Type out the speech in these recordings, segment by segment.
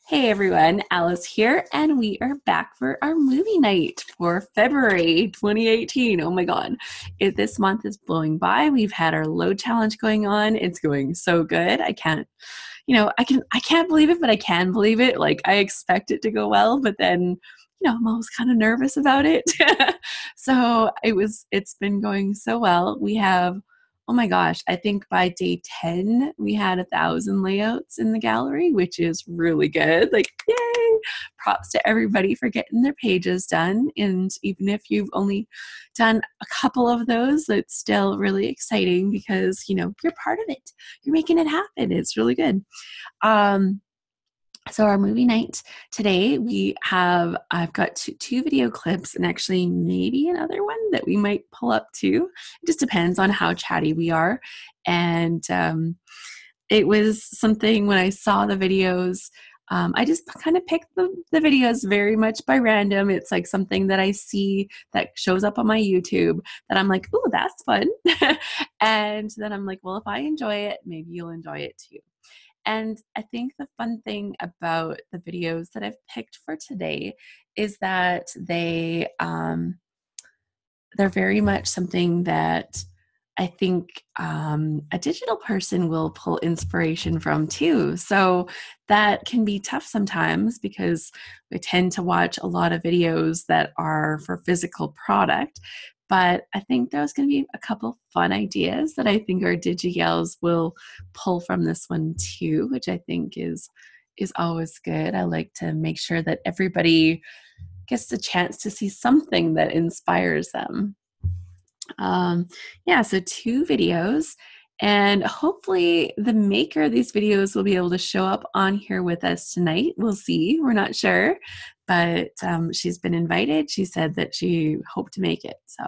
Hey everyone, Alice here, and we are back for our movie night for February 2018. Oh my God, this month is blowing by. We've had our load challenge going on. It's going so good. I can't believe it, but I can believe it. Like I expect it to go well, but then, I'm always kind of nervous about it. So it's been going so well. We have Oh my gosh, I think by day 10, we had 1,000 layouts in the gallery, which is really good. Like, yay! Props to everybody for getting their pages done. And even if you've only done a couple of those, it's still really exciting because, you're part of it. You're making it happen. It's really good. Um, so our movie night today, I've got two video clips and actually maybe another one that we might pull up too. It just depends on how chatty we are. And it was something when I saw the videos, I just kind of picked the videos very much by random. It's like something that I see that shows up on my YouTube that I'm like, oh, that's fun. And then I'm like, well, if I enjoy it, maybe you'll enjoy it too. And I think the fun thing about the videos that I've picked for today is that they're very much something that I think a digital person will pull inspiration from too. So that can be tough sometimes because we tend to watch a lot of videos that are for physical product. But I think there's going to be a couple fun ideas that I think our DigiGals will pull from this one too, which I think is always good. I like to make sure that everybody gets the chance to see something that inspires them. So two videos, and hopefully the maker of these videos will be able to show up on here with us tonight. We'll see. We're not sure, but she's been invited. She said that she hoped to make it. So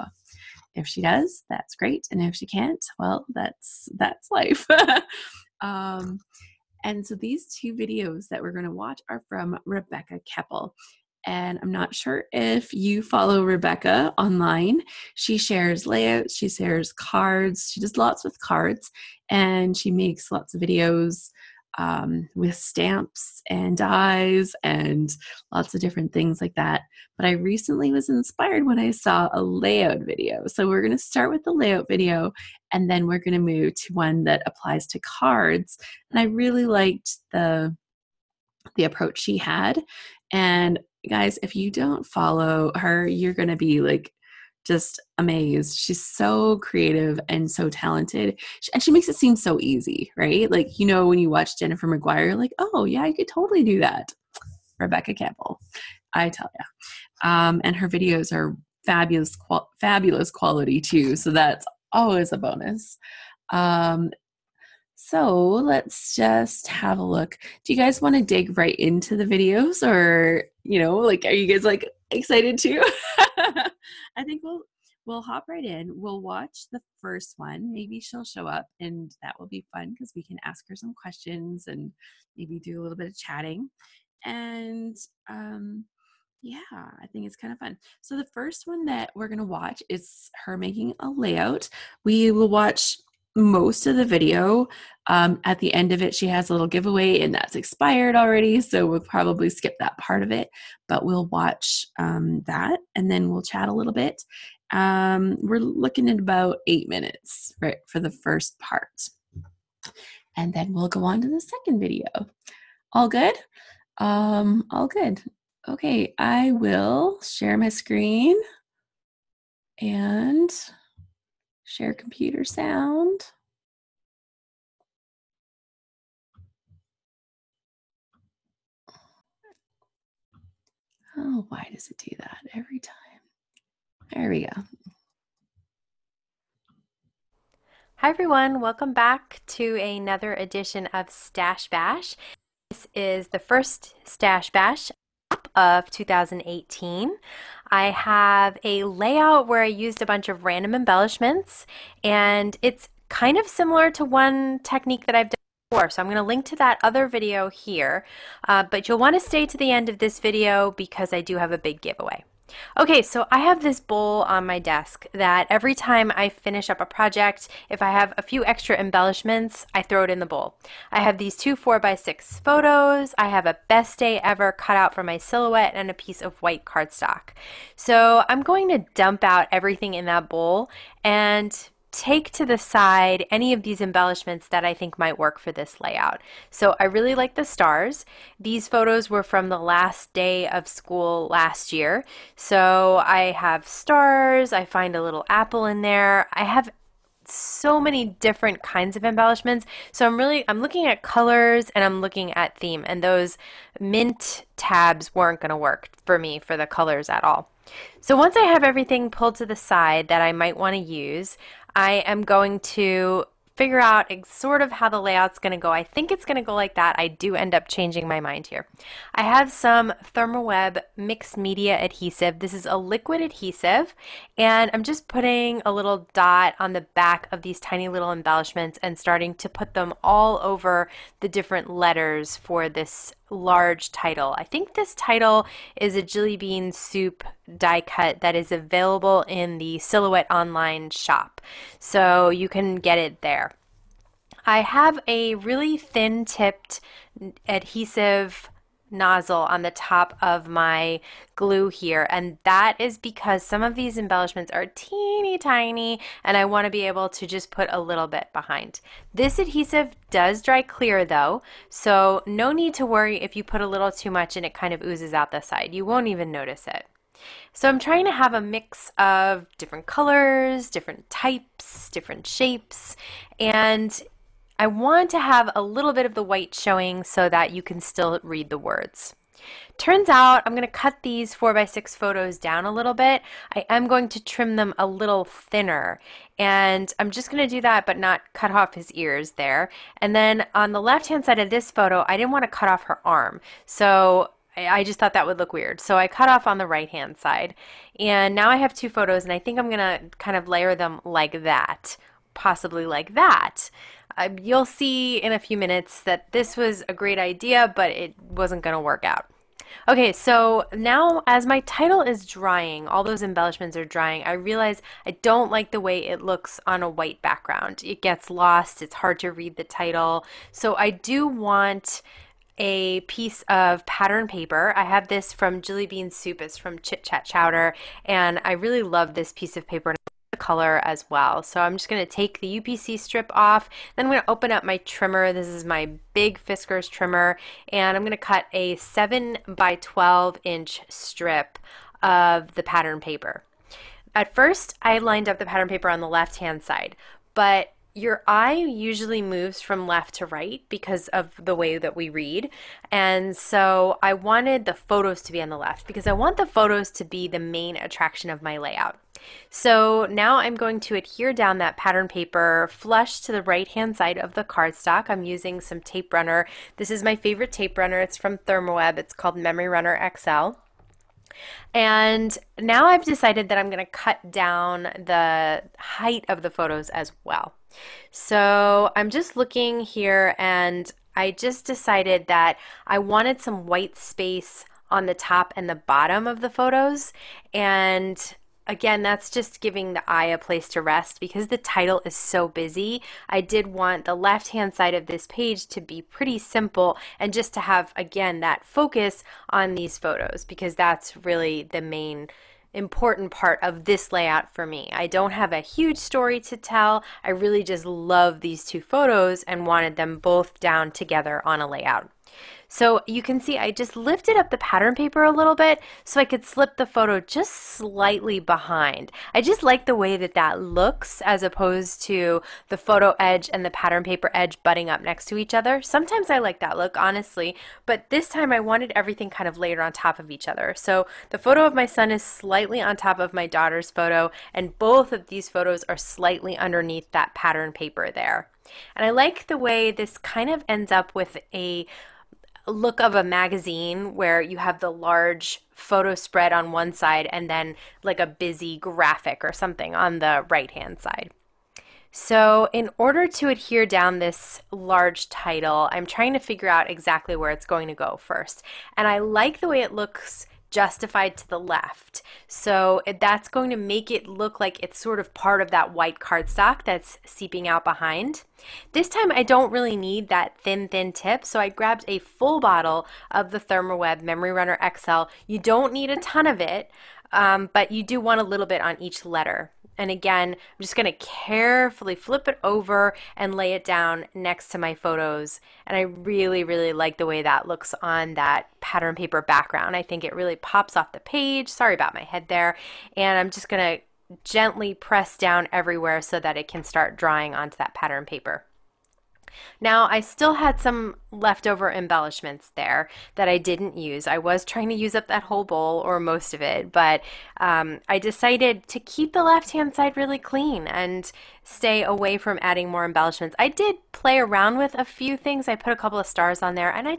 if she does, that's great. And if she can't, well, that's life. And so these two videos that we're going to watch are from Rebecca Keppel. And I'm not sure if you follow Rebecca online. She shares layouts, she shares cards, she does lots with cards, and she makes lots of videos with stamps and dies and lots of different things like that. But I recently was inspired when I saw a layout video. So we're going to start with the layout video, and then we're going to move to one that applies to cards. And I really liked the approach she had. And guys, if you don't follow her, you're going to be like just amazed. She's so creative and so talented. And she makes it seem so easy, right? Like, when you watch Jennifer Maguire, you're like, oh, yeah, I could totally do that. Rebecca Campbell, I tell you. And her videos are fabulous quality too. So that's always a bonus. So let's just have a look. Do you guys want to dig right into the videos, or, are you guys like excited too? I think we'll hop right in. We'll watch the first one. Maybe she'll show up and that will be fun because we can ask her some questions and maybe do a little bit of chatting. And I think it's kind of fun. So the first one that we're going to watch is her making a layout. We will watch most of the video. At the end of it, she has a little giveaway, and that's expired already, so we'll probably skip that part of it, but we'll watch that, and then we'll chat a little bit. We're looking at about 8 minutes, right, for the first part, and then we'll go on to the second video. All good? All good. Okay, I will share my screen and share computer sound. Oh, why does it do that every time? There we go. Hi everyone, welcome back to another edition of Stash Bash. This is the first Stash Bash of 2018. I have a layout where I used a bunch of random embellishments, and it's kind of similar to one technique that I've done before. So I'm going to link to that other video here, but you'll want to stay to the end of this video because I do have a big giveaway. Okay, so I have this bowl on my desk that every time I finish up a project, if I have a few extra embellishments, I throw it in the bowl. I have these two 4x6 photos. I have a best day ever cut out for my silhouette and a piece of white cardstock. So I'm going to dump out everything in that bowl and take to the side any of these embellishments that I think might work for this layout. So I really like the stars. These photos were from the last day of school last year. So I have stars, I find a little apple in there. I have so many different kinds of embellishments. So I'm looking at colors and I'm looking at theme, and those mint tabs weren't going to work for me for the colors at all. So once I have everything pulled to the side that I might want to use, I am going to figure out sort of how the layout's going to go. I think it's going to go like that. I do end up changing my mind here. I have some ThermoWeb mixed media adhesive. This is a liquid adhesive, and I'm just putting a little dot on the back of these tiny little embellishments and starting to put them all over the different letters for this large title. I think this title is a Jilly Bean Soup die cut that is available in the Silhouette online shop, so you can get it there. I have a really thin tipped adhesive nozzle on the top of my glue here, and that is because some of these embellishments are teeny tiny and I want to be able to just put a little bit behind. This adhesive does dry clear though, so no need to worry if you put a little too much and it kind of oozes out the side. You won't even notice it. So I'm trying to have a mix of different colors, different types, different shapes, and I want to have a little bit of the white showing so that you can still read the words. Turns out I'm going to cut these 4x6 photos down a little bit. I am going to trim them a little thinner, and I'm just going to do that but not cut off his ears there. And then on the left hand side of this photo, I didn't want to cut off her arm, so I just thought that would look weird. So I cut off on the right hand side. And now I have two photos, and I think I'm going to kind of layer them like that, possibly like that. You'll see in a few minutes that this was a great idea, but it wasn't going to work out. Okay, so now as my title is drying, all those embellishments are drying, I realize I don't like the way it looks on a white background. It gets lost, it's hard to read the title. So I do want a piece of pattern paper. I have this from Jilly Bean Soup. It's from Chit Chat Chowder, and I really love this piece of paper. Color as well. So I'm just going to take the UPC strip off, then I'm going to open up my trimmer. This is my big Fiskars trimmer, and I'm going to cut a 7x12 inch strip of the pattern paper. At first I lined up the pattern paper on the left hand side, but your eye usually moves from left to right because of the way that we read, and so I wanted the photos to be on the left because I want the photos to be the main attraction of my layout. So now I'm going to adhere down that pattern paper flush to the right hand side of the cardstock. I'm using some tape runner. This is my favorite tape runner. It's from ThermoWeb. It's called Memory Runner XL. And now I've decided that I'm going to cut down the height of the photos as well. So I'm just looking here, and I just decided that I wanted some white space on the top and the bottom of the photos, and again, that's just giving the eye a place to rest because the title is so busy. I did want the left-hand side of this page to be pretty simple and just to have, again, that focus on these photos because that's really the main important part of this layout for me. I don't have a huge story to tell. I really just love these two photos and wanted them both down together on a layout. So you can see I just lifted up the pattern paper a little bit so I could slip the photo just slightly behind. I just like the way that that looks as opposed to the photo edge and the pattern paper edge butting up next to each other. Sometimes I like that look, honestly, but this time I wanted everything kind of layered on top of each other. So the photo of my son is slightly on top of my daughter's photo, and both of these photos are slightly underneath that pattern paper there. And I like the way this kind of ends up with a look of a magazine where you have the large photo spread on one side and then like a busy graphic or something on the right hand side. So in order to adhere down this large title, I'm trying to figure out exactly where it's going to go first. And I like the way it looks justified to the left. So that's going to make it look like it's sort of part of that white cardstock that's seeping out behind. This time I don't really need that thin tip, so I grabbed a full bottle of the Thermaweb Memory Runner XL. You don't need a ton of it, but you do want a little bit on each letter. And again, I'm just going to carefully flip it over and lay it down next to my photos. And I really, really like the way that looks on that pattern paper background. I think it really pops off the page. Sorry about my head there. And I'm just going to gently press down everywhere so that it can start drying onto that pattern paper. Now, I still had some leftover embellishments there that I didn't use. I was trying to use up that whole bowl or most of it, but I decided to keep the left-hand side really clean and stay away from adding more embellishments. I did play around with a few things. I put a couple of stars on there, and I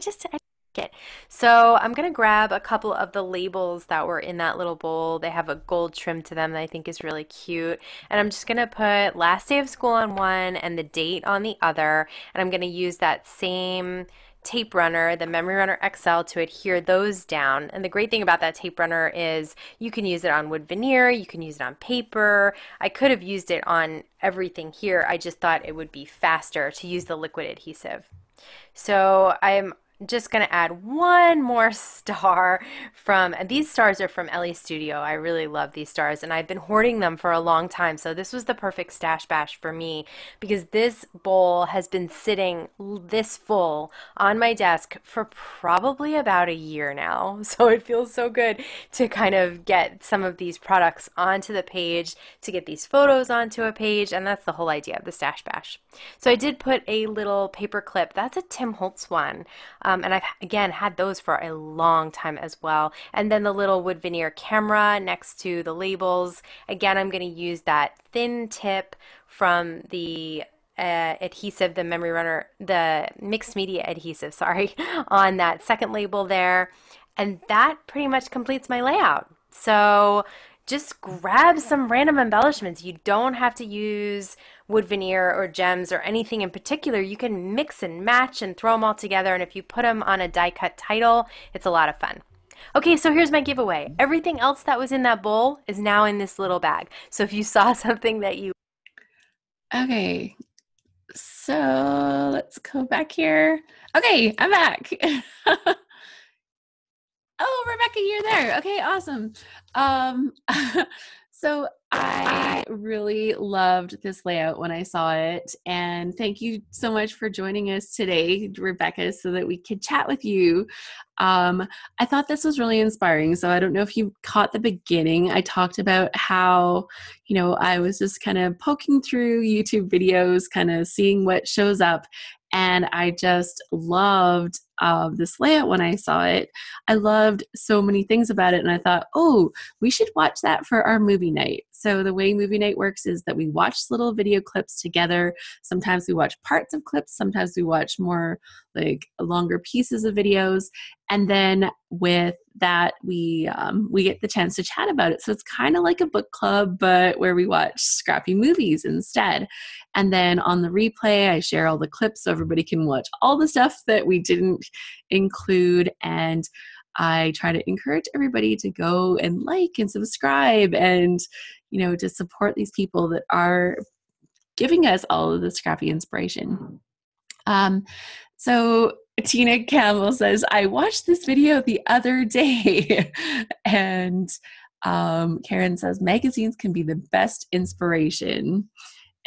it. So I'm going to grab a couple of the labels that were in that little bowl. They have a gold trim to them that I think is really cute. And I'm just going to put last day of school on one and the date on the other. And I'm going to use that same tape runner, the Memory Runner XL, to adhere those down. And the great thing about that tape runner is you can use it on wood veneer, you can use it on paper. I could have used it on everything here. I just thought it would be faster to use the liquid adhesive. So I'm just going to add one more star from, and these stars are from Ellie Studio. I really love these stars and I've been hoarding them for a long time. So this was the perfect stash bash for me because this bowl has been sitting this full on my desk for probably about a year now. So it feels so good to kind of get some of these products onto the page, to get these photos onto a page, and that's the whole idea of the stash bash. So I did put a little paper clip. That's a Tim Holtz one. And I've, again, had those for a long time as well. And then the little wood veneer camera next to the labels. Again, I'm going to use that thin tip from the adhesive, the Memory Runner, the mixed media adhesive, sorry, on that second label there. And that pretty much completes my layout. So just grab some random embellishments. You don't have to use wood veneer or gems or anything in particular. You can mix and match and throw them all together, and if you put them on a die cut title, it's a lot of fun. Okay, so here's my giveaway. Everything else that was in that bowl is now in this little bag. So if you saw something that you... Okay, so let's go back here. Okay, I'm back. Oh, Rebecca, you're there. Okay, awesome. So I really loved this layout when I saw it. And thank you so much for joining us today, Rebecca, so that we could chat with you. I thought this was really inspiring. So I don't know if you caught the beginning. I talked about how, I was just kind of poking through YouTube videos, kind of seeing what shows up. And I just loved this layout when I saw it. I loved so many things about it. And I thought, oh, we should watch that for our movie night. So the way movie night works is that we watch little video clips together. Sometimes we watch parts of clips. Sometimes we watch more like longer pieces of videos. And then with that, we get the chance to chat about it. So it's kind of like a book club, but where we watch scrappy movies instead. And then on the replay, I share all the clips so everybody can watch all the stuff that we didn't include. And I try to encourage everybody to go and like and subscribe and, to support these people that are giving us all of the scrappy inspiration. So Tina Campbell says, I watched this video the other day. And Karen says, magazines can be the best inspiration.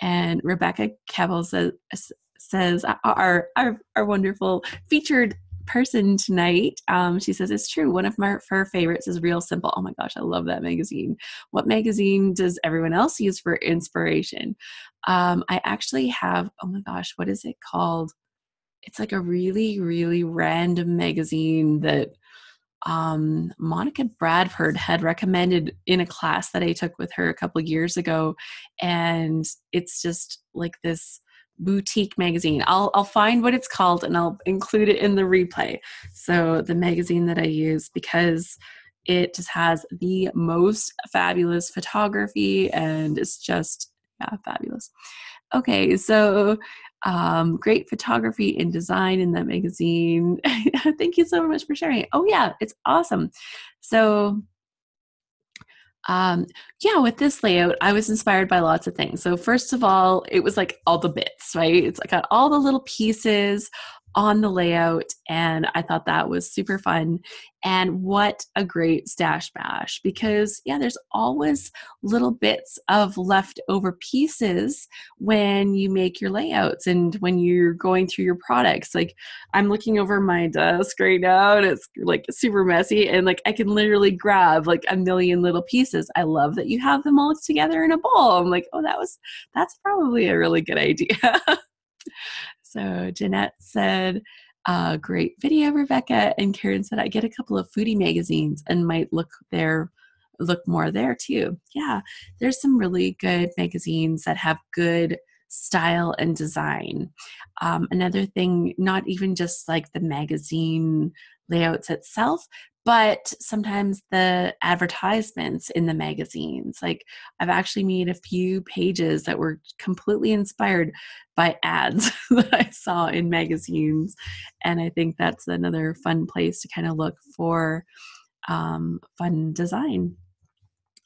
And Rebecca Campbell says our wonderful featured person tonight, she says, it's true. One of her favorites is Real Simple. Oh my gosh, I love that magazine. What magazine does everyone else use for inspiration? I actually have, oh my gosh, what is it called? It's like a really, really random magazine that Monica Bradford had recommended in a class that I took with her a couple years ago. And it's just like this boutique magazine. I'll find what it's called and I'll include it in the replay. So the magazine that I use, because it just has the most fabulous photography and it's just fabulous. Okay, so Great photography and design in that magazine. Thank you so much for sharing. Oh yeah, it's awesome. So yeah, with this layout, I was inspired by lots of things. So first of all, it was like all the bits, right? It's like got all the little pieces on the layout, and I thought that was super fun. And what a great stash bash, because yeah, there's always little bits of leftover pieces when you make your layouts and when you're going through your products. Like I'm looking over my desk right now and it's like super messy, and like I can literally grab like a million little pieces. I love that you have them all together in a bowl. I'm like, oh, that's probably a really good idea. So Jeanette said, great video, Rebecca. And Karen said, I get a couple of foodie magazines and might look more there too. Yeah, there's some really good magazines that have good style and design. Another thing, not even just like the magazine layouts itself, but sometimes the advertisements in the magazines. Like I've actually made a few pages that were completely inspired by ads that I saw in magazines. And I think that's another fun place to kind of look for fun design.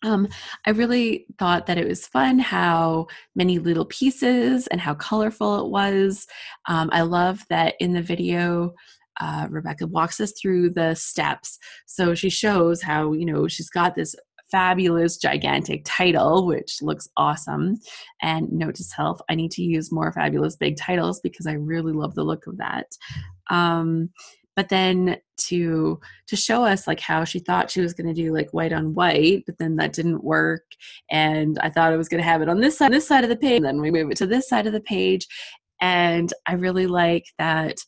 I really thought that it was fun how many little pieces and how colorful it was. I love that in the video, Rebecca walks us through the steps. So she shows how, she's got this fabulous, gigantic title, which looks awesome. And note to self, I need to use more fabulous big titles because I really love the look of that. But then to show us like how she thought she was going to do like white on white, but then that didn't work. And I thought I was going to have it on this side of the page. And then we move it to this side of the page. And I really like that,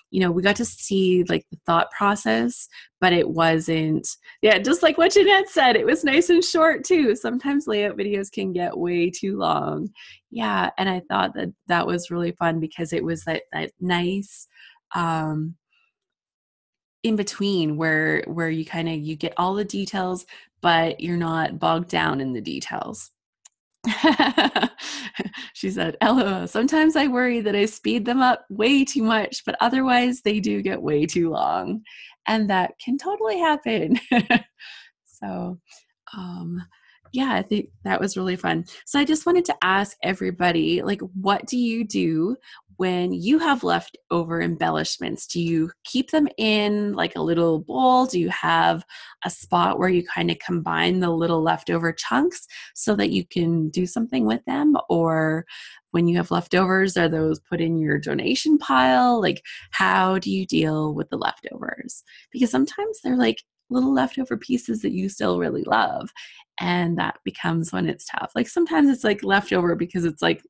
we got to see like the thought process, but it wasn't, just like what Jeanette said, it was nice and short too. Sometimes layout videos can get way too long. Yeah. And I thought that was really fun because it was that nice, in between where you you get all the details, but you're not bogged down in the details. She said, LOL, sometimes I worry that I speed them up way too much, but otherwise they do get way too long. And that can totally happen. So, yeah, I think that was really fun. So I just wanted to ask everybody, like, what do you do when you have leftover embellishments? Do you keep them in like a little bowl? Do you have a spot where you kind of combine the little leftover chunks so that you can do something with them? Or when you have leftovers, are those put in your donation pile? Like, how do you deal with the leftovers? Because sometimes they're like little leftover pieces that you still really love. And that becomes when it's tough. Like sometimes it's like leftover because it's like,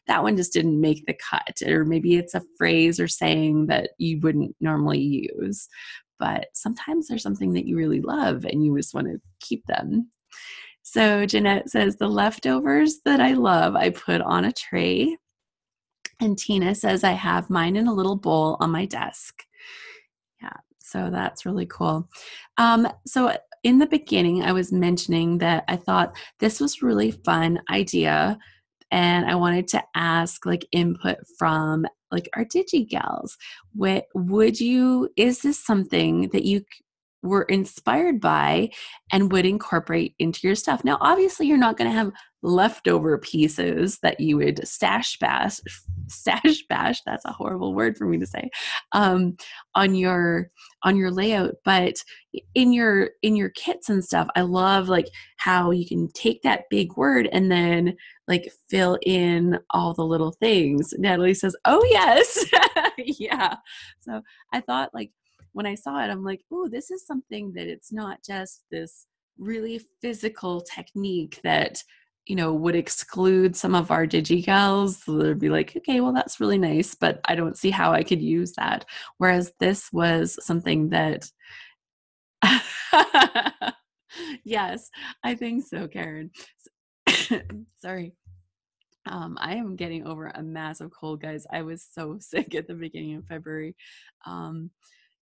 that one just didn't make the cut. Or maybe it's a phrase or saying that you wouldn't normally use. But sometimes there's something that you really love and you just want to keep them. So Jeanette says, the leftovers that I love, I put on a tray. And Tina says, I have mine in a little bowl on my desk. Yeah, so that's really cool. So in the beginning, I was mentioning that I thought this was really fun idea, and I wanted to ask like input from like our DigiGals. Is this something that you were inspired by and would incorporate into your stuff? Now, obviously, you're not going to have leftover pieces that you would stash bash. That's a horrible word for me to say. On your layout, but in your kits and stuff, I love like how you can take that big word and then like fill in all the little things. Natalie says, "Oh yes," yeah. So I thought like, when I saw it, I'm like, oh, this is something that it's not just this really physical technique that, would exclude some of our DigiGals. So they'd be like, okay, well, that's really nice, but I don't see how I could use that. Whereas this was something that, yes, I think so, Karen. Sorry. I am getting over a massive cold, guys. I was so sick at the beginning of February.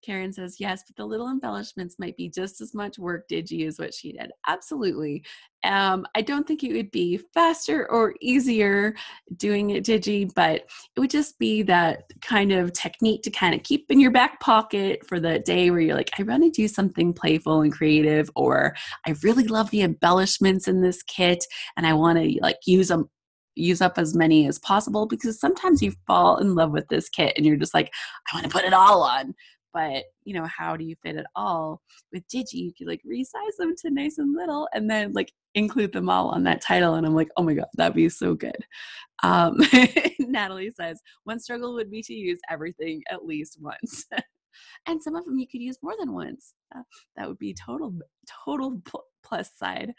Karen says, yes, but the little embellishments might be just as much work, Digi, as what she did. Absolutely. I don't think it would be faster or easier doing it Digi, but it would just be that kind of technique to kind of keep in your back pocket for the day where you're like, I want to do something playful and creative, or I really love the embellishments in this kit and I want to like use up as many as possible, because sometimes you fall in love with this kit and you're just like, I want to put it all on. But, how do you fit it all? With Digi, you could like resize them to nice and little and then like include them all on that title. And I'm like, oh my God, that'd be so good. Natalie says, one struggle would be to use everything at least once. And some of them you could use more than once. That would be total plus side.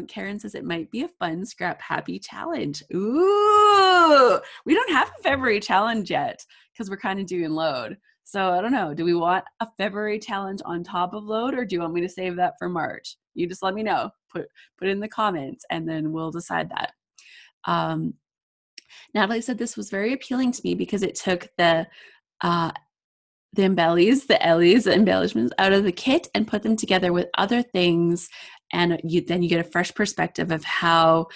Karen says it might be a fun scrap happy challenge. Ooh, we don't have a February challenge yet because we're kind of doing load. So I don't know. Do we want a February challenge on top of load, or do you want me to save that for March? You just let me know. Put in the comments, and then we'll decide that. Natalie said this was very appealing to me because it took the embellishments out of the kit and put them together with other things, and then you get a fresh perspective of how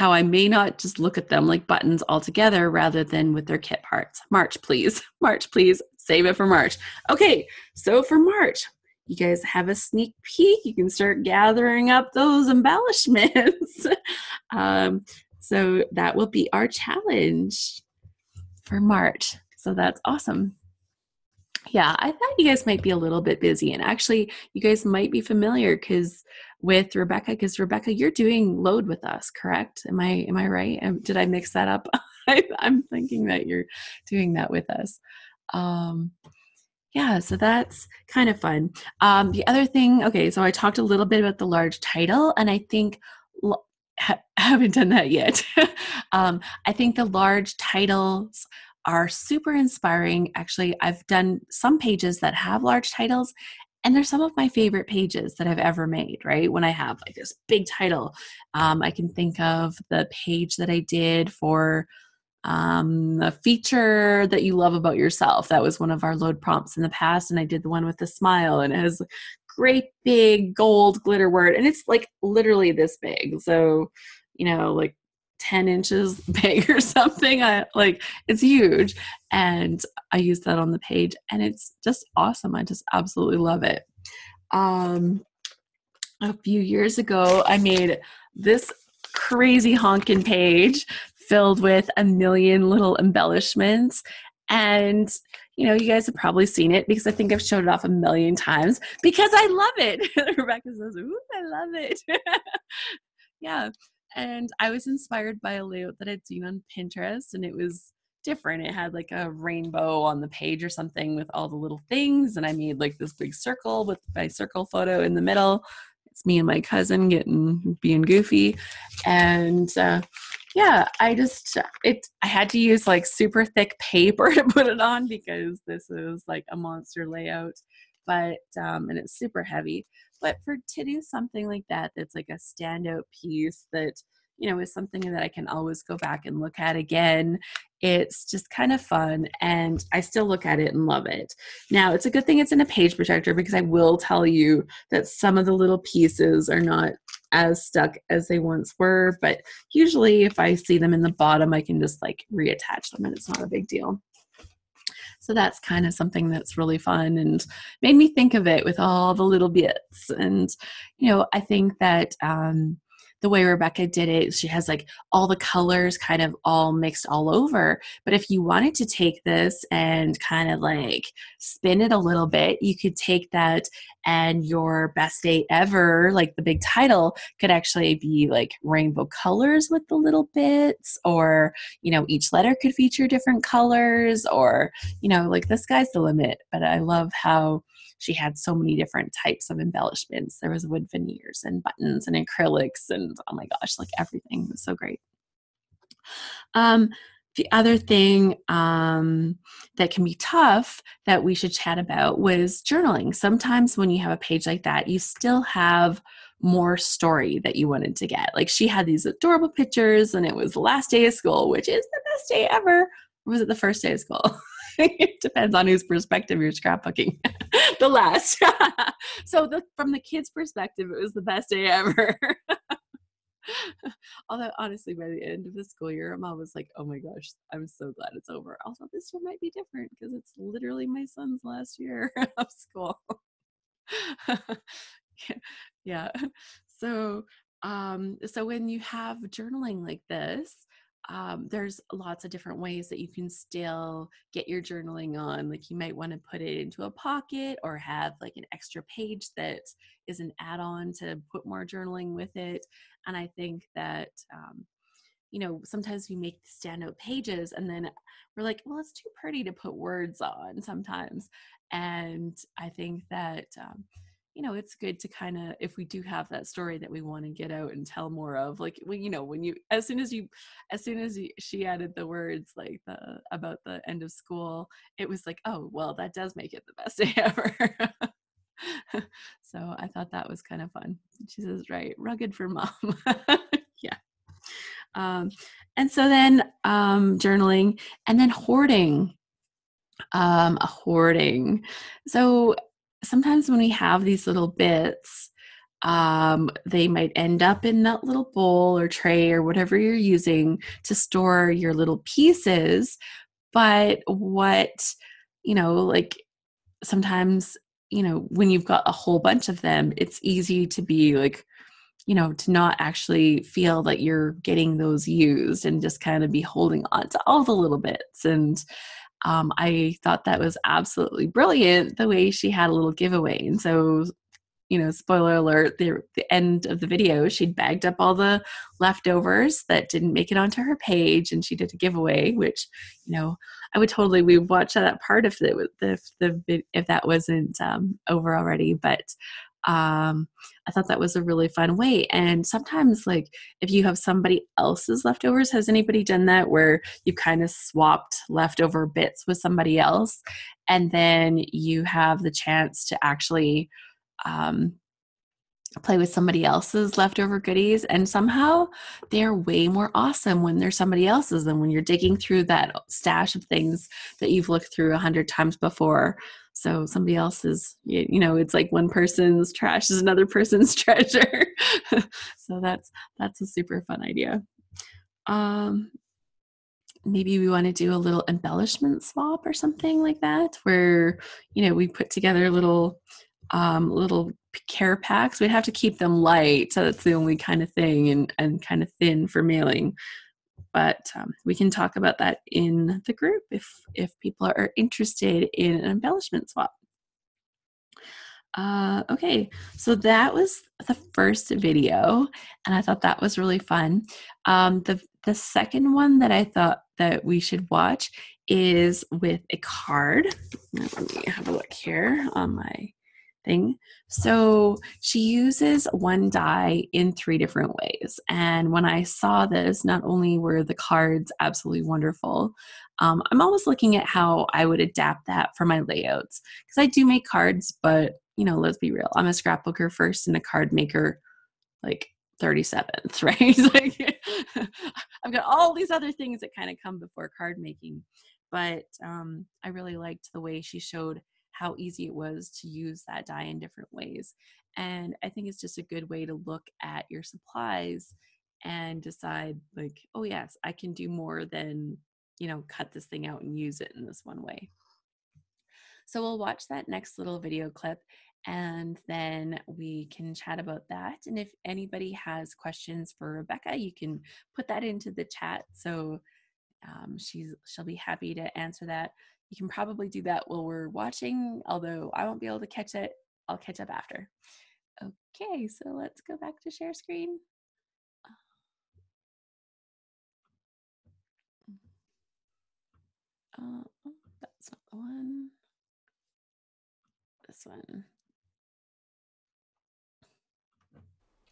I may not just look at them like buttons altogether rather than with their kit parts. March, please. Save it for March. Okay, so for March, you guys have a sneak peek. You can start gathering up those embellishments. So that will be our challenge for March. So that's awesome. Yeah, I thought you guys might be a little bit busy, and actually you guys might be familiar with Rebecca, because Rebecca, you're doing load with us, correct? Am I right? Did I mix that up? I'm thinking that you're doing that with us. Yeah, so that's kind of fun. The other thing, okay, so I talked a little bit about the large title, and I think haven't done that yet. I think the large titles are super inspiring. Actually, I've done some pages that have large titles, and they're some of my favorite pages that I've ever made, right? When I have like this big title, I can think of the page that I did for a feature that you love about yourself. That was one of our load prompts in the past, and I did the one with the smile, and it has great big gold glitter word, and it's like literally this big. So, like 10 inches big or something. It's huge. And I use that on the page, and it's just awesome. I just absolutely love it. A few years ago, I made this crazy honkin' page filled with a million little embellishments. And, you guys have probably seen it because I think I've showed it off a million times because I love it. Rebecca says, ooh, I love it. Yeah. And I was inspired by a layout that I'd seen on Pinterest, and it was different. It had like a rainbow on the page or something with all the little things. And I made like this big circle with my circle photo in the middle. It's me and my cousin being goofy. And yeah, I had to use like super thick paper to put it on because this is like a monster layout, but and it's super heavy. But to do something like that, that's like a standout piece that, is something that I can always go back and look at again. It's just kind of fun, and I still look at it and love it. Now, it's a good thing it's in a page protector, because I will tell you that some of the little pieces are not as stuck as they once were, but usually if I see them in the bottom, I can just like reattach them, and it's not a big deal. So that's kind of something that's really fun and made me think of it with all the little bits. And, I think that the way Rebecca did it, she has like all the colors kind of all mixed all over. But if you wanted to take this and kind of like spin it a little bit, you could take that, and your best day ever, like the big title, could actually be like rainbow colors with the little bits, or, each letter could feature different colors, or, like the sky's the limit. But I love how she had so many different types of embellishments. There was wood veneers and buttons and acrylics and, oh my gosh, like everything. It was so great. The other thing that can be tough that we should chat about was journaling. Sometimes when you have a page like that, you still have more story that you wanted to get. Like she had these adorable pictures, and it was the last day of school, which is the best day ever. Or was it the first day of school? It depends on whose perspective you're scrapbooking. The last. So from the kids' perspective, it was the best day ever. Although honestly, by the end of the school year, Mom was like, "Oh my gosh, I'm so glad it's over." Although this year might be different because it's literally my son's last year of school. Yeah. So, so when you have journaling like this, there's lots of different ways that you can still get your journaling on. Like you might want to put it into a pocket or have like an extra page that is an add-on to put more journaling with it. And I think that, sometimes we make standout pages and then we're like, well, it's too pretty to put words on sometimes. And I think that, it's good to kind of, if we do have that story that we want to get out and tell more of, like, when you, as soon as she added the words like about the end of school, it was like, oh, well, that does make it the best day ever. So I thought that was kind of fun. She says, right, rugged for Mom. Yeah. And so then journaling and then hoarding. Hoarding. So sometimes when we have these little bits, they might end up in that little bowl or tray or whatever you're using to store your little pieces. But like sometimes, when you've got a whole bunch of them, it's easy to be like, to not actually feel that you're getting those used and just kind of be holding on to all the little bits. And I thought that was absolutely brilliant the way she had a little giveaway. And so, spoiler alert, the end of the video, she'd bagged up all the leftovers that didn't make it onto her page, and she did a giveaway, which, I would totally, we watch that part if that wasn't over already. But I thought that was a really fun way. And sometimes, like, if you have somebody else's leftovers, has anybody done that where you kind of swapped leftover bits with somebody else, and then you have the chance to actually play with somebody else's leftover goodies, and somehow they're way more awesome when they're somebody else's than when you're digging through that stash of things that you've looked through 100 times before. So somebody else's, it's like one person's trash is another person's treasure. So that's a super fun idea. Maybe we want to do a little embellishment swap or something like that, where we put together little care packs. We'd have to keep them light, so that's the only kind of thing, and kind of thin for mailing. But we can talk about that in the group if people are interested in an embellishment swap. Okay, so that was the first video, and I thought that was really fun. The second one that I thought that we should watch is with a card. Let me have a look here on my thing. So she uses one die in 3 different ways. And when I saw this, not only were the cards absolutely wonderful, I'm always looking at how I would adapt that for my layouts. Because I do make cards, but let's be real. I'm a scrapbooker first and a card maker like 37th, right? Like, I've got all these other things that kind of come before card making. But I really liked the way she showed how easy it was to use that die in different ways. And I think it's just a good way to look at your supplies and decide, like, oh yes, I can do more than, cut this thing out and use it in this one way. So we'll watch that next little video clip, and then we can chat about that. And if anybody has questions for Rebecca, you can put that into the chat. So she'll be happy to answer that. You can probably do that while we're watching, although I won't be able to catch it. I'll catch up after. Okay, so let's go back to share screen. That's not the one. This one.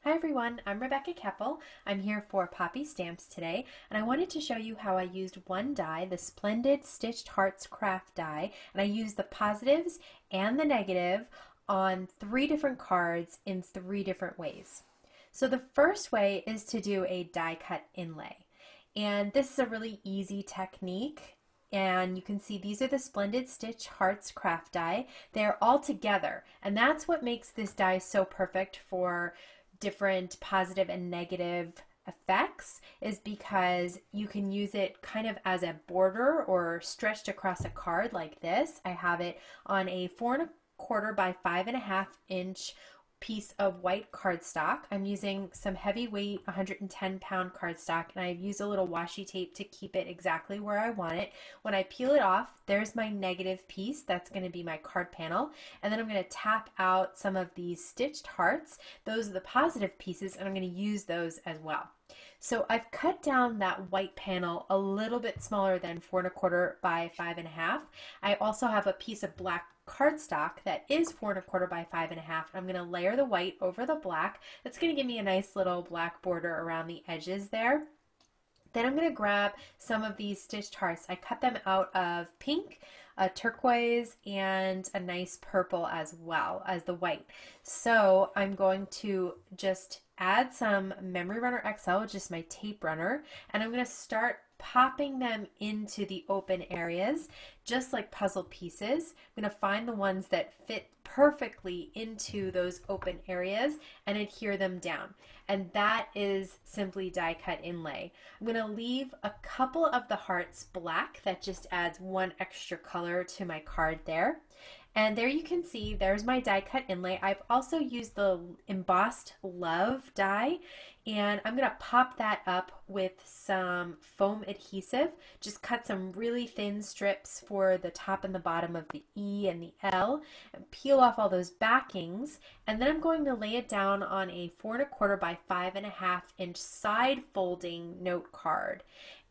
Hi everyone, I'm Rebecca Keppel. I'm here for Poppy Stamps today, and I wanted to show you how I used one die, the Splendid Stitched Hearts craft die, and I used the positives and the negative on 3 different cards in 3 different ways. So the first way is to do a die cut inlay, and this is a really easy technique. And you can see these are the Splendid Stitch Hearts craft die. They're all together, and that's what makes this die so perfect for different positive and negative effects, is because you can use it kind of as a border or stretched across a card like this. I have it on a 4¼ by 5½-inch piece of white cardstock. I'm using some heavyweight 110-pound cardstock, and I've used a little washi tape to keep it exactly where I want it. When I peel it off, there's my negative piece. That's going to be my card panel. And then I'm going to tap out some of these stitched hearts. Those are the positive pieces, and I'm going to use those as well. So I've cut down that white panel a little bit smaller than 4¼ by 5½. I also have a piece of black cardstock that is 4¼ by 5½. I'm going to layer the white over the black. That's going to give me a nice little black border around the edges there. Then I'm going to grab some of these stitched hearts. I cut them out of pink, a turquoise, and a nice purple as well as the white. So I'm going to just add some Memory Runner XL, which is my tape runner, and I'm going to start popping them into the open areas, just like puzzle pieces. I'm going to find the ones that fit perfectly into those open areas and adhere them down. And that is simply die cut inlay. I'm going to leave a couple of the hearts black. That just adds one extra color to my card there. And there you can see, there's my die cut inlay. I've also used the embossed love die, and I'm going to pop that up with some foam adhesive. Just cut some really thin strips for the top and the bottom of the E and the L, and peel off all those backings. And then I'm going to lay it down on a 4¼ by 5½-inch side folding note card.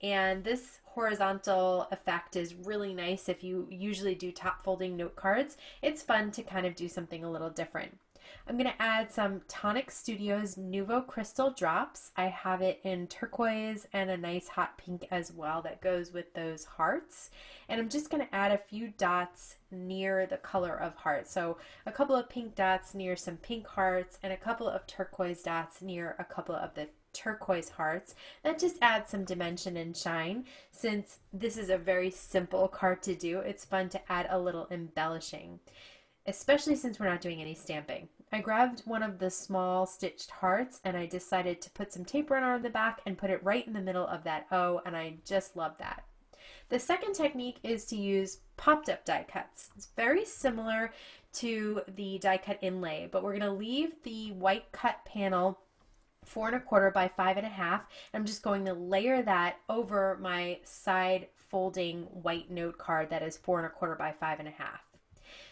And this horizontal effect is really nice if you usually do top folding note cards. It's fun to kind of do something a little different. I'm going to add some Tonic Studios Nuvo Crystal Drops. I have it in turquoise and a nice hot pink as well that goes with those hearts. And I'm just going to add a few dots near the color of hearts. So a couple of pink dots near some pink hearts, and a couple of turquoise dots near a couple of the turquoise hearts. That just adds some dimension and shine. Since this is a very simple card to do, it's fun to add a little embellishing, especially since we're not doing any stamping. I grabbed one of the small stitched hearts, and I decided to put some tape runner on the back and put it right in the middle of that O, and I just love that. The second technique is to use popped up die cuts. It's very similar to the die cut inlay, but we're going to leave the white cut panel 4¼ by 5½. I'm just going to layer that over my side folding white note card that is 4¼ by 5½.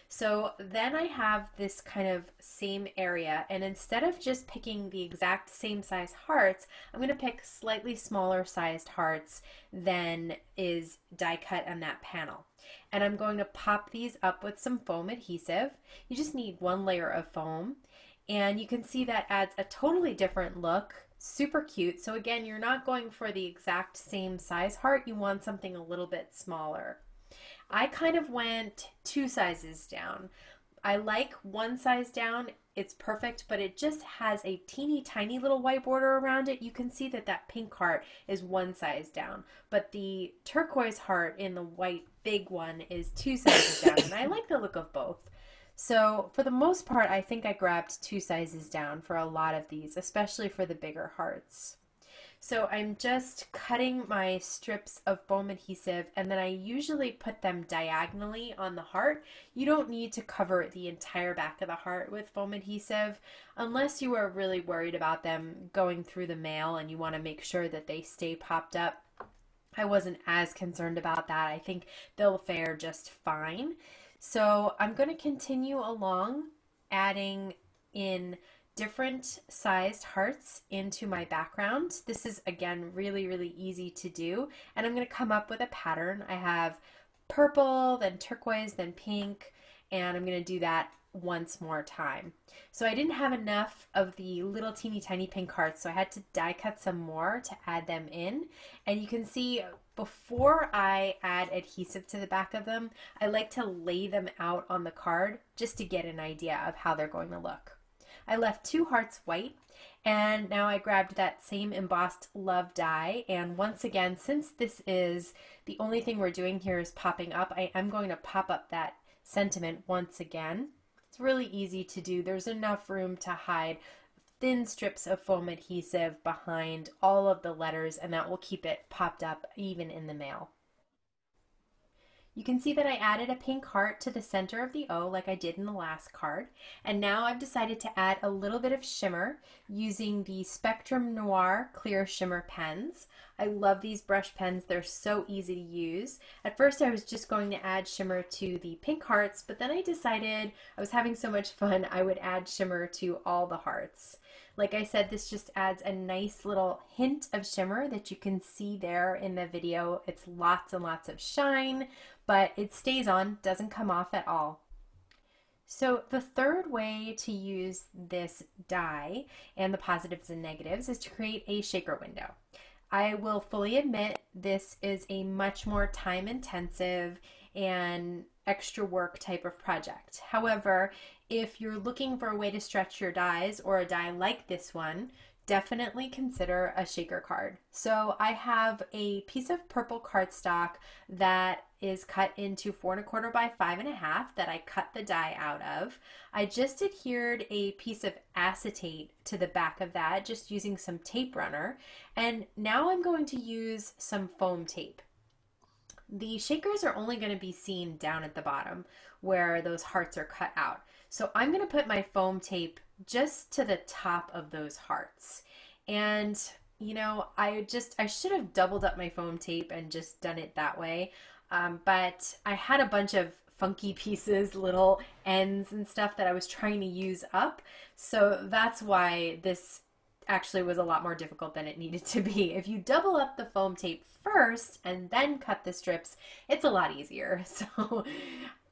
So then I have this kind of same area, and instead of just picking the exact same size hearts, I'm going to pick slightly smaller sized hearts than is die cut on that panel. And I'm going to pop these up with some foam adhesive. You just need one layer of foam, and you can see that adds a totally different look. Super cute. So again, you're not going for the exact same size heart, you want something a little bit smaller. I kind of went 2 sizes down. I like 1 size down, it's perfect, but it just has a teeny tiny little white border around it. You can see that that pink heart is 1 size down, but the turquoise heart in the white big one is 2 sizes down, and I like the look of both. So for the most part, I think I grabbed 2 sizes down for a lot of these, especially for the bigger hearts. So I'm just cutting my strips of foam adhesive, and then I usually put them diagonally on the heart. You don't need to cover the entire back of the heart with foam adhesive unless you are really worried about them going through the mail and you want to make sure that they stay popped up. I wasn't as concerned about that. I think they'll fare just fine. So I'm going to continue along adding in different sized hearts into my background. This is again really easy to do, and I'm going to come up with a pattern. I have purple, then turquoise, then pink, and I'm going to do that once more time. So I didn't have enough of the little teeny tiny pink hearts, so I had to die cut some more to add them in. And you can see before I add adhesive to the back of them, I like to lay them out on the card just to get an idea of how they're going to look. I left 2 hearts white, And now I grabbed that same embossed love die, and once again, since this is the only thing we're doing here is popping up, I am going to pop up that sentiment once again. It's really easy to do. There's enough room to hide thin strips of foam adhesive behind all of the letters, and that will keep it popped up even in the mail. You can see that I added a pink heart to the center of the O like I did in the last card. And now I've decided to add a little bit of shimmer using the Spectrum Noir clear shimmer pens. I love these brush pens. They're so easy to use. At first I was just going to add shimmer to the pink hearts, but then I decided I was having so much fun I would add shimmer to all the hearts. Like I said, this just adds a nice little hint of shimmer that you can see there in the video. It's lots and lots of shine, but it stays on, doesn't come off at all. So the third way to use this die and the positives and negatives is to create a shaker window. I will fully admit this is a much more time intensive and extra work type of project. However, if you're looking for a way to stretch your dies or a die like this one, definitely consider a shaker card. So I have a piece of purple cardstock that is cut into 4 1/4 by 5 1/2 that I cut the die out of. I just adhered a piece of acetate to the back of that, just using some tape runner. And now I'm going to use some foam tape. The shakers are only going to be seen down at the bottom where those hearts are cut out. So I'm going to put my foam tape just to the top of those hearts. And you know, I should have doubled up my foam tape and just done it that way. But I had a bunch of funky pieces, little ends and stuff that I was trying to use up. So that's why this actually was a lot more difficult than it needed to be. If you double up the foam tape first and then cut the strips, it's a lot easier. So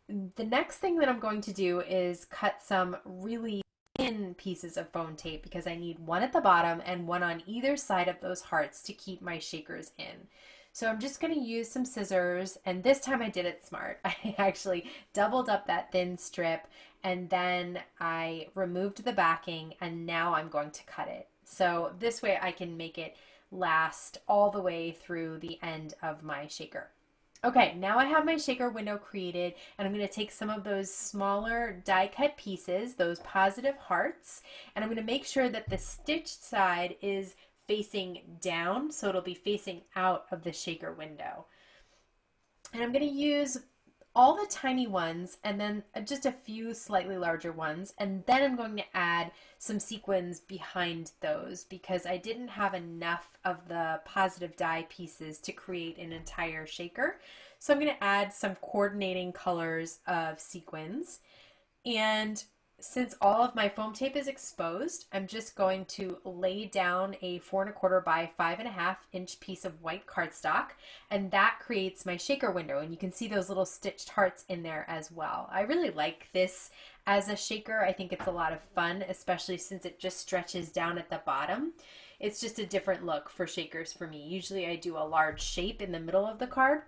the next thing that I'm going to do is cut some really thin pieces of foam tape because I need one at the bottom and one on either side of those hearts to keep my shakers in. So I'm just going to use some scissors, and this time I did it smart. I actually doubled up that thin strip and then I removed the backing, and now I'm going to cut it. So this way I can make it last all the way through the end of my shaker. Okay, now I have my shaker window created, and I'm going to take some of those smaller die cut pieces, those positive hearts, and I'm going to make sure that the stitched side is facing down, so it'll be facing out of the shaker window. And I'm going to use all the tiny ones and then just a few slightly larger ones, and then I'm going to add some sequins behind those because I didn't have enough of the positive die pieces to create an entire shaker. So I'm going to add some coordinating colors of sequins, and since all of my foam tape is exposed, I'm just going to lay down a 4 1/4 by 5 1/2 inch piece of white cardstock, and that creates my shaker window. And you can see those little stitched hearts in there as well. I really like this as a shaker. I think it's a lot of fun, especially since it just stretches down at the bottom. It's just a different look for shakers for me. Usually I do a large shape in the middle of the card.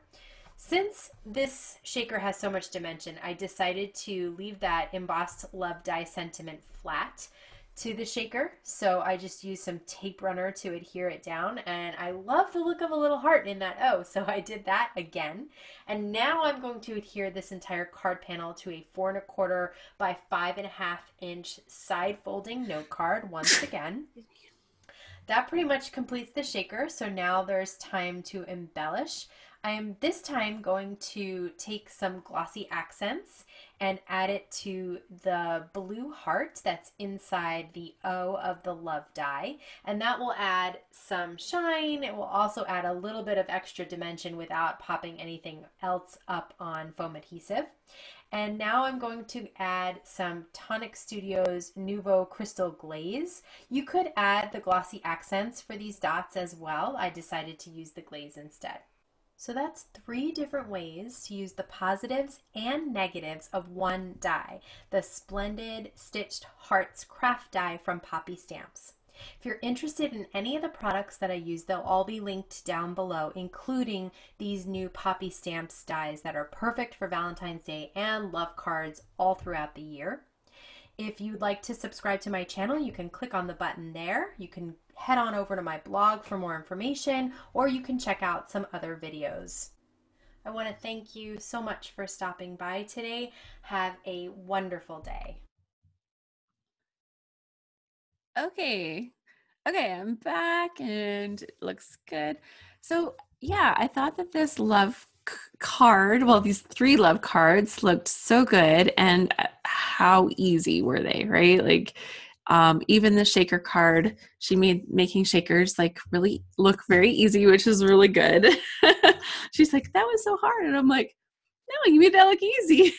Since this shaker has so much dimension, I decided to leave that embossed love die sentiment flat to the shaker. So I just used some tape runner to adhere it down, and I love the look of a little heart in that O, so I did that again. And now I'm going to adhere this entire card panel to a 4 1/4 by 5 1/2 inch side folding note card once again. That pretty much completes the shaker, so now there's time to embellish. I am this time going to take some glossy accents and add it to the blue heart that's inside the O of the love die, and that will add some shine. It will also add a little bit of extra dimension without popping anything else up on foam adhesive. And now I'm going to add some Tonic Studios Nouveau Crystal Glaze. You could add the glossy accents for these dots as well. I decided to use the glaze instead. So that's 3 different ways to use the positives and negatives of one die, the Splendid Stitched Hearts craft die from Poppy Stamps. If you're interested in any of the products that I use, they'll all be linked down below, including these new Poppy Stamps dies that are perfect for Valentine's Day and love cards all throughout the year. If you'd like to subscribe to my channel, you can click on the button there. You can head on over to my blog for more information, or you can check out some other videos. I want to thank you so much for stopping by today. Have a wonderful day. Okay. Okay, I'm back and it looks good. So, yeah, I thought that this love card, well, these three love cards looked so good. And how easy were they, right? Like, even the shaker card, she made making shakers like really look very easy, which is really good. She's like, that was so hard. And I'm like, no, you made that look easy.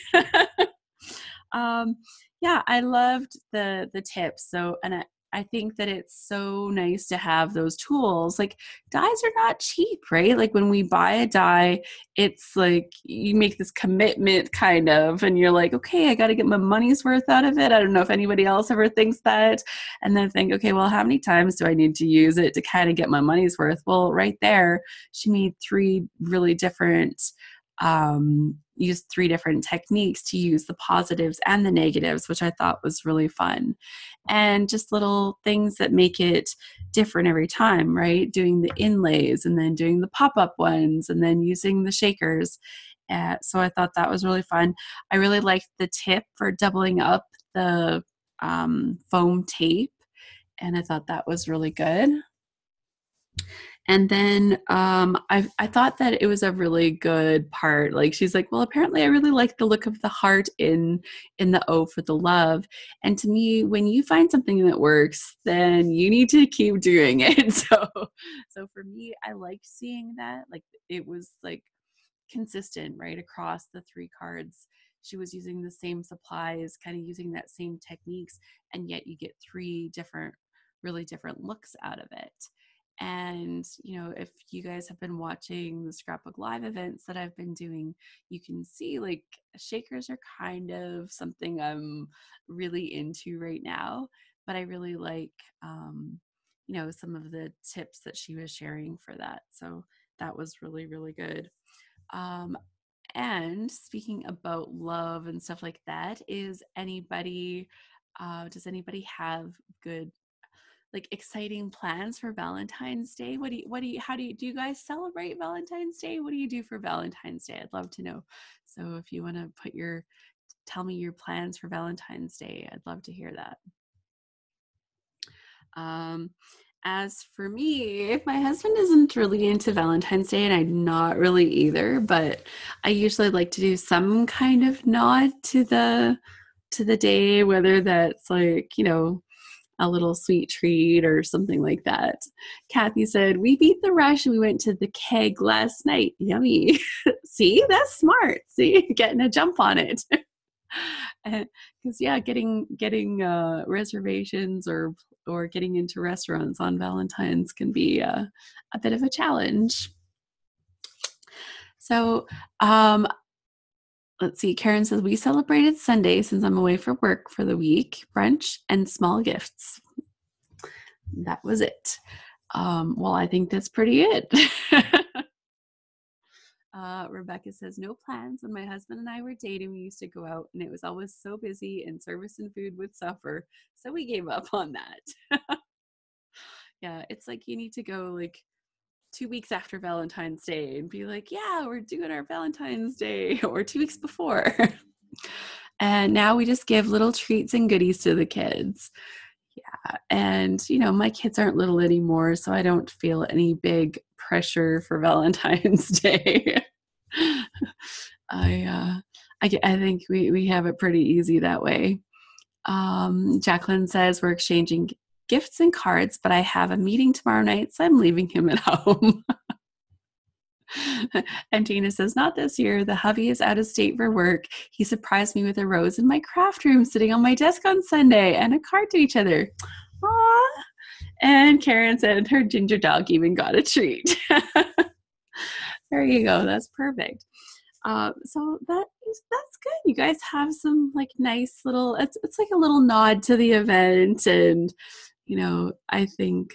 um, yeah, I loved the tips. So, and I think that it's so nice to have those tools. Like dyes are not cheap, right? Like when we buy a dye, it's like you make this commitment kind of, and you're like, okay, I got to get my money's worth out of it. I don't know if anybody else ever thinks that. And then think, okay, well, how many times do I need to use it to kind of get my money's worth? Well, right there, she made three really different used three different techniques to use the positives and the negatives, which I thought was really fun. And just little things that make it different every time, right? Doing the inlays and then doing the pop-up ones and then using the shakers. So I thought that was really fun. I really liked the tip for doubling up the foam tape, and I thought that was really good. And then I thought that it was a really good part. Like she's like, well, apparently I really like the look of the heart in the O for the love. And to me, when you find something that works, then you need to keep doing it. So for me, I liked seeing that. Like it was like consistent right across the three cards. She was using the same supplies, kind of using that same techniques, and yet you get three different, really different looks out of it. And, you know, if you guys have been watching the Scrapbook Live events that I've been doing, you can see like shakers are kind of something I'm really into right now. But I really like, you know, some of the tips that she was sharing for that. So that was really, really good. Um, and speaking about love and stuff like that, does anybody have good like exciting plans for Valentine's Day? Do you guys celebrate Valentine's Day? What do you do for Valentine's Day? I'd love to know. So if you want to tell me your plans for Valentine's Day, I'd love to hear that. As for me, my husband isn't really into Valentine's Day and I'm not really either, but I usually like to do some kind of nod to the day, whether that's like, you know, a little sweet treat or something like that. Kathy said, we beat the rush and we went to the keg last night. Yummy. See, that's smart. See, getting a jump on it. Because yeah, getting reservations or getting into restaurants on Valentine's can be a bit of a challenge. So let's see. Karen says, we celebrated Sunday since I'm away for work for the week, brunch and small gifts. That was it. Well, I think that's pretty it. Rebecca says, no plans. When my husband and I were dating, we used to go out and it was always so busy and service and food would suffer. So we gave up on that. Yeah, it's like you need to go like 2 weeks after Valentine's Day and be like, yeah, we're doing our Valentine's Day, or 2 weeks before. And now we just give little treats and goodies to the kids. Yeah. And, you know, my kids aren't little anymore, so I don't feel any big pressure for Valentine's Day. I think we have it pretty easy that way. Jacqueline says we're exchanging gifts and cards, but I have a meeting tomorrow night, so I'm leaving him at home. And Tina says, not this year. The hubby is out of state for work. He surprised me with a rose in my craft room sitting on my desk on Sunday and a card to each other. Aww. And Karen said her ginger dog even got a treat. There you go. That's perfect. So that's good. You guys have some like nice little, it's like a little nod to the event. And, you know, I think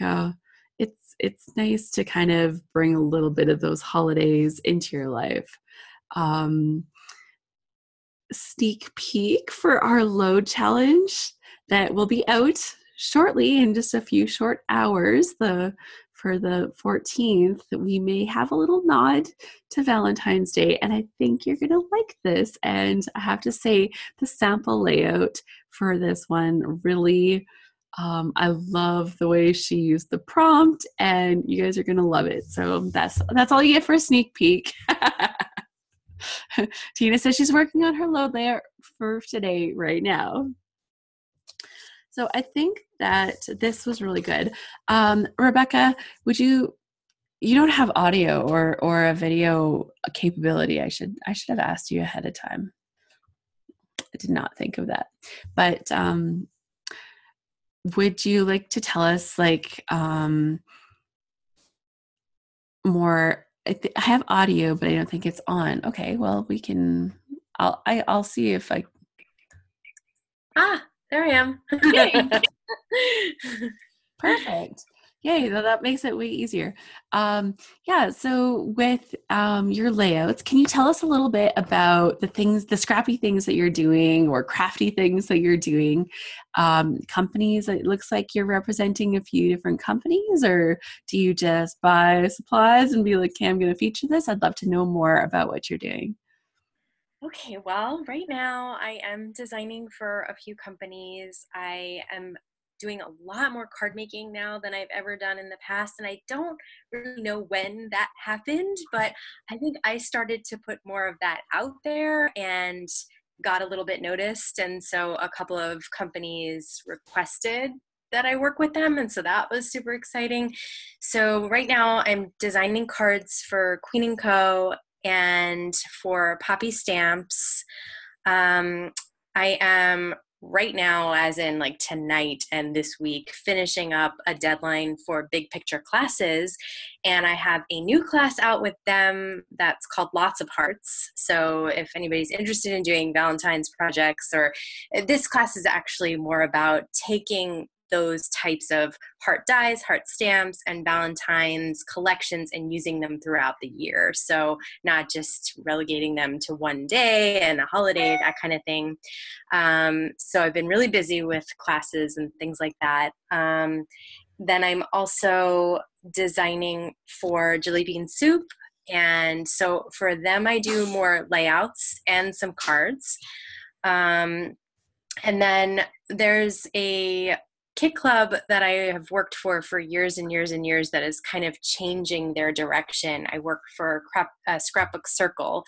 it's nice to kind of bring a little bit of those holidays into your life. sneak peek for our load challenge that will be out shortly in just a few short hours. For the 14th, we may have a little nod to Valentine's Day, and I think you're going to like this. And I have to say, the sample layout for this one really, I love the way she used the prompt, and you guys are going to love it. So that's all you get for a sneak peek. Tina says she's working on her load layout for today right now. So I think that this was really good. Rebecca, you don't have audio or a video capability. I should have asked you ahead of time. I did not think of that. But would you like to tell us more? I have audio, but I don't think it's on. Okay, well I'll see if I. There I am. Perfect. Yay, that makes it way easier. So with your layouts, can you tell us a little bit about the scrappy things that you're doing or crafty things that you're doing? Companies, it looks like you're representing a few different companies, or do you just buy supplies and be like, okay, I'm going to feature this? I'd love to know more about what you're doing. Okay, well, right now I am designing for a few companies. I am doing a lot more card making now than I've ever done in the past, and I don't really know when that happened, but I think I started to put more of that out there and got a little bit noticed, and so a couple of companies requested that I work with them, and so that was super exciting. So right now I'm designing cards for Queen & Co. and for Poppy Stamps. I am right now, as in like tonight and this week, finishing up a deadline for big picture classes, and I have a new class out with them that's called Lots of Hearts. So if anybody's interested in doing Valentine's projects, or this class is actually more about taking those types of heart dies, heart stamps, and Valentine's collections and using them throughout the year. So not just relegating them to one day and a holiday, that kind of thing. So I've been really busy with classes and things like that. Then I'm also designing for Jelly Bean Soup. And so for them, I do more layouts and some cards. And then there's a Kit Club that I have worked for years and years and years that is kind of changing their direction. I work for Scrapbook Circle,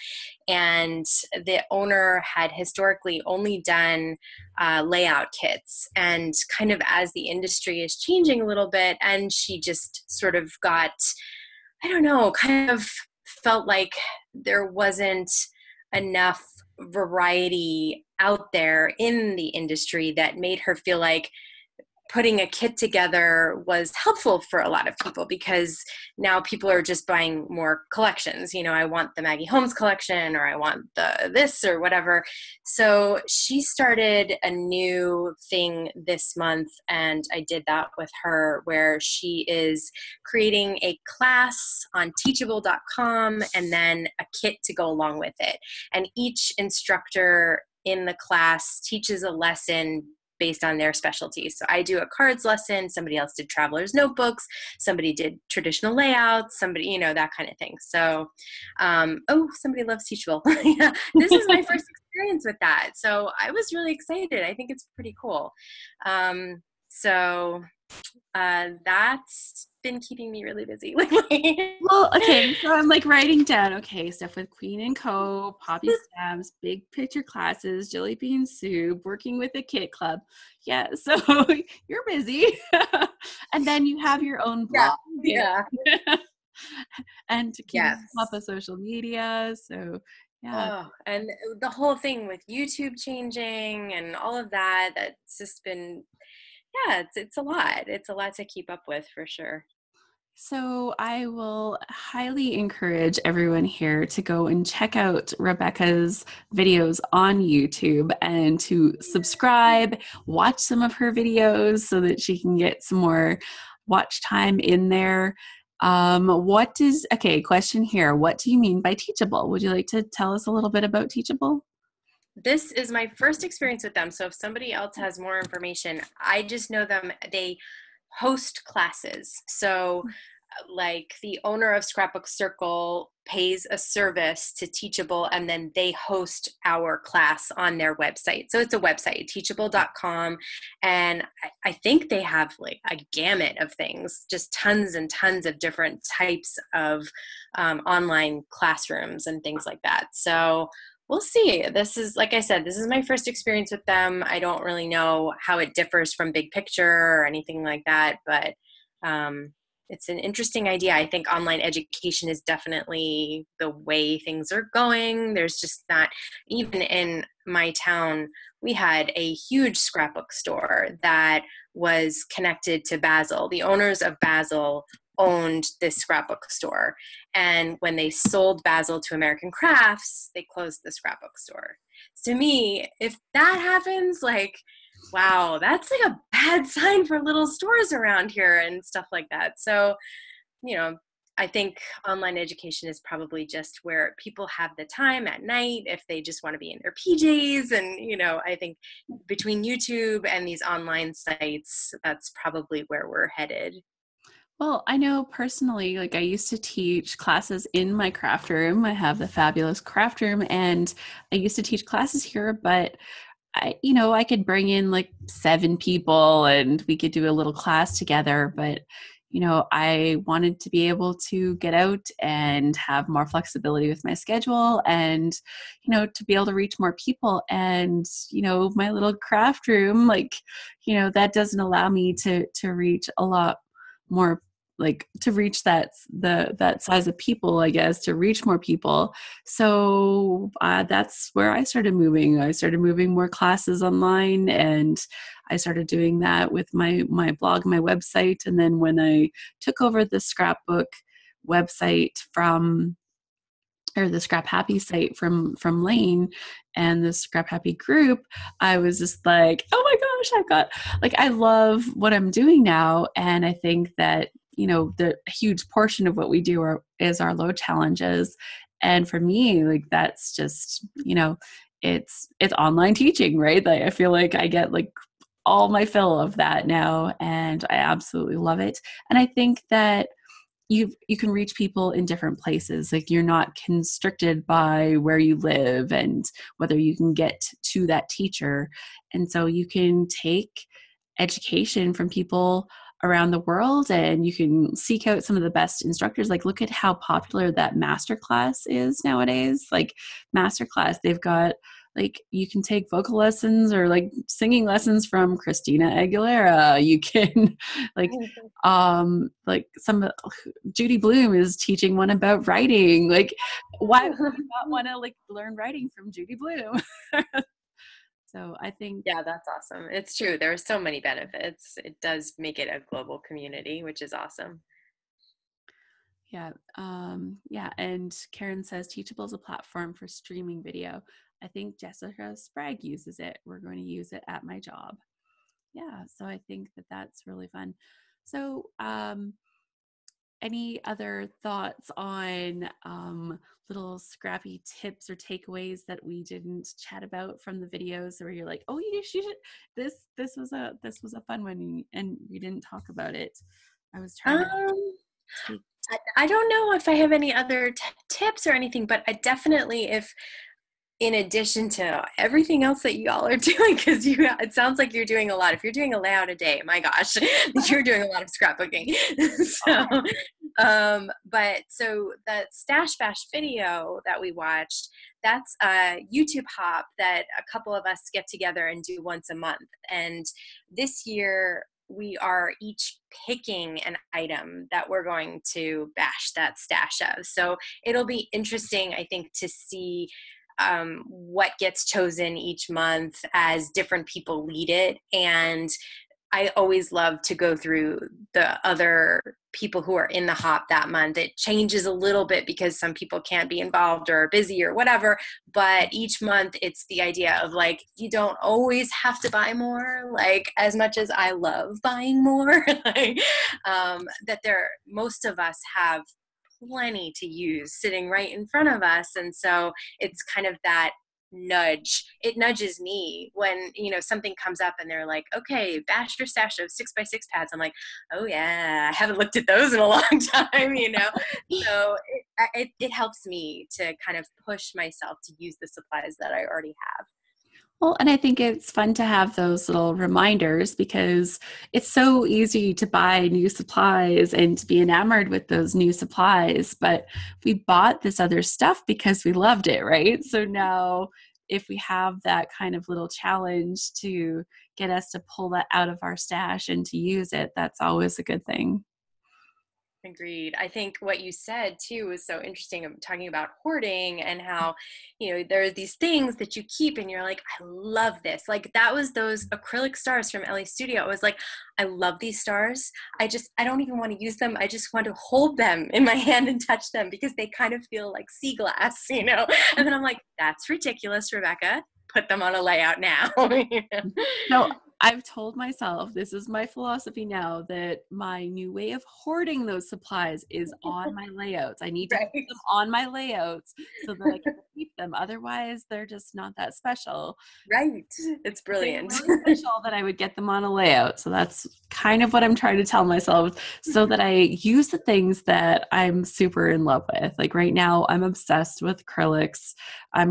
and the owner had historically only done layout kits, and kind of as the industry is changing a little bit, and she just sort of got, I don't know, kind of felt like there wasn't enough variety out there in the industry that made her feel like putting a kit together was helpful for a lot of people, because now people are just buying more collections. You know, I want the Maggie Holmes collection, or I want this or whatever. So she started a new thing this month, and I did that with her, where she is creating a class on teachable.com and then a kit to go along with it. And each instructor in the class teaches a lesson based on their specialty. So I do a cards lesson, somebody else did traveler's notebooks, somebody did traditional layouts, somebody, you know, that kind of thing. So, somebody loves Teachable. Yeah, this is my first experience with that. So I was really excited. I think it's pretty cool. That's been keeping me really busy lately. Well, okay, so I'm like writing down, okay, stuff with Queen & Co., Poppy Stamps, big picture classes, Jelly Bean Soup, working with the Kit Club. Yeah, so you're busy. And then you have your own blog. Yeah. And to keep up with social media. So yeah. Oh, and the whole thing with YouTube changing and all of that, that's just been, it's a lot. It's a lot to keep up with, for sure. So I will highly encourage everyone here to go and check out Rebecca's videos on YouTube and to subscribe, watch some of her videos so that she can get some more watch time in there. Question here. What do you mean by Teachable? Would you like to tell us a little bit about Teachable? this is my first experience with them. So if somebody else has more information, I just know them. They host classes. So like the owner of Scrapbook Circle pays a service to Teachable, and then they host our class on their website. So it's a website, teachable.com. And I think they have like a gamut of things, just tons and tons of different types of online classrooms and things like that. So we'll see. This is, like I said, this is my first experience with them. I don't really know how it differs from Big Picture or anything like that, but it's an interesting idea. I think online education is definitely the way things are going. There's just not, even in my town, we had a huge scrapbook store that was connected to Basil. The owners of Basil owned this scrapbook store. And when they sold Basil to American Crafts, they closed the scrapbook store. So to me, if that happens, like, wow, that's like a bad sign for little stores around here and stuff like that. So, you know, I think online education is probably just where people have the time at night if they just want to be in their PJs. And, you know, I think between YouTube and these online sites, that's probably where we're headed. Well, I know personally, like I used to teach classes in my craft room. I have the fabulous craft room, and I used to teach classes here, but I could bring in like 7 people and we could do a little class together. But, I wanted to be able to get out and have more flexibility with my schedule and, to be able to reach more people. And, my little craft room, like, that doesn't allow me to reach a lot more, like to reach that size of people, I guess, to reach more people. So that's where I started moving. I started moving more classes online, and I started doing that with my blog, my website. And then when I took over the scrapbook website or the Scrap Happy site from Lane and the Scrap Happy group, I was just like, oh my gosh, I love what I'm doing now. And I think that, the huge portion of what we do is our load challenges. And for me, like, that's just, it's online teaching, right? Like, I feel like I get like all my fill of that now, and I absolutely love it. And I think that you can reach people in different places. Like, you're not constricted by where you live and whether you can get to that teacher. And so you can take education from people around the world, and you can seek out some of the best instructors. Like, look at how popular that masterclass is nowadays. Like, masterclass, they've got, like, you can take vocal lessons or like singing lessons from Christina Aguilera. You can like Judy Blume is teaching one about writing. Like, why would you not want to like learn writing from Judy Blume? So I think, yeah, that's awesome. It's true. There are so many benefits. It does make it a global community, which is awesome. Yeah. Yeah. And Karen says Teachable is a platform for streaming video. I think Jessica Sprague uses it. We're going to use it at my job. Yeah. So I think that that's really fun. So, any other thoughts on little scrappy tips or takeaways that we didn't chat about from the videos, where you're like, oh, you should, this was a fun one and we didn't talk about it? I was trying to I don't know if I have any other tips or anything, but I definitely, if in addition to everything else that y'all are doing, because it sounds like you're doing a lot. If you're doing a layout a day, my gosh, you're doing a lot of scrapbooking. So the Stash Bash video that we watched, that's a YouTube hop that a couple of us get together and do once a month. And this year we are each picking an item that we're going to bash that stash of. So it'll be interesting, I think, to see what gets chosen each month as different people lead it. And I always love to go through the other people who are in the hop that month. It changes a little bit because some people can't be involved or are busy or whatever, but each month it's the idea of like, you don't always have to buy more. Like, as much as I love buying more, most of us have plenty to use sitting right in front of us. And so it's kind of that it nudges me when, something comes up and they're like, okay, bash your stash of 6x6 pads. I'm like, oh yeah, I haven't looked at those in a long time. So it helps me to kind of push myself to use the supplies that I already have. Well, and I think it's fun to have those little reminders because it's so easy to buy new supplies and to be enamored with those new supplies. But we bought this other stuff because we loved it, right? So now if we have that kind of little challenge to get us to pull that out of our stash and to use it, that's always a good thing. Agreed. I think what you said too was so interesting. I'm talking about hoarding and how, there are these things that you keep and you're like, I love this. Like that was those acrylic stars from LA Studio. I was like, I love these stars. I don't even want to use them. I just want to hold them in my hand and touch them because they kind of feel like sea glass, And then I'm like, that's ridiculous, Rebecca. Put them on a layout now. No, I've told myself, this is my philosophy now, that my new way of hoarding those supplies is on my layouts. I need to Right. put them on my layouts so that I can keep them. Otherwise, they're just not that special. Right. It's brilliant. They were really special that I would get them on a layout. So that's kind of what I'm trying to tell myself so that I use the things that I'm super in love with. Like right now, I'm obsessed with acrylics. I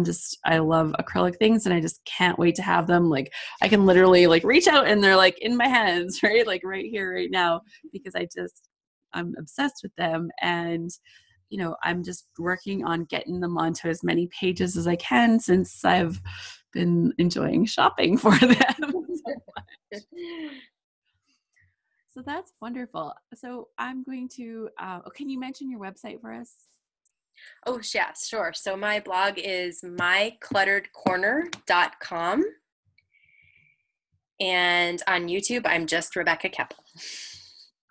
love acrylic things and I just can't wait to have them. Like I can literally like reach out and they're like in my hands, right? Like right here, right now, because I'm obsessed with them. And I'm just working on getting them onto as many pages as I can since I've been enjoying shopping for them so much. So that's wonderful. So I'm going to, can you mention your website for us? Oh, yeah, sure. So my blog is myclutteredcorner.com. And on YouTube, I'm just Rebecca Keppel.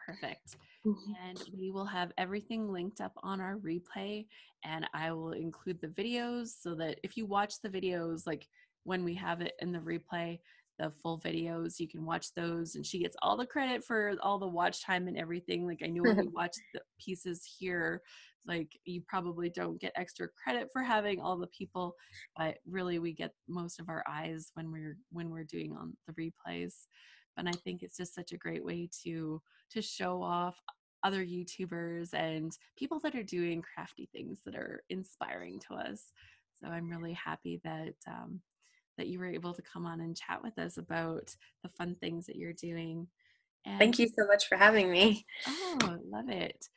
Perfect. And we will have everything linked up on our replay, and I will include the videos so that if you watch the videos, like when we have it in the replay, the full videos, you can watch those, and she gets all the credit for all the watch time and everything. Like I know when we watch the pieces here, like you probably don't get extra credit for having all the people, but really we get most of our eyes when we're doing on the replays. And I think it's just such a great way to show off other YouTubers and people that are doing crafty things that are inspiring to us. So I'm really happy that that you were able to come on and chat with us about the fun things that you're doing. And thank you so much for having me. Oh, love it.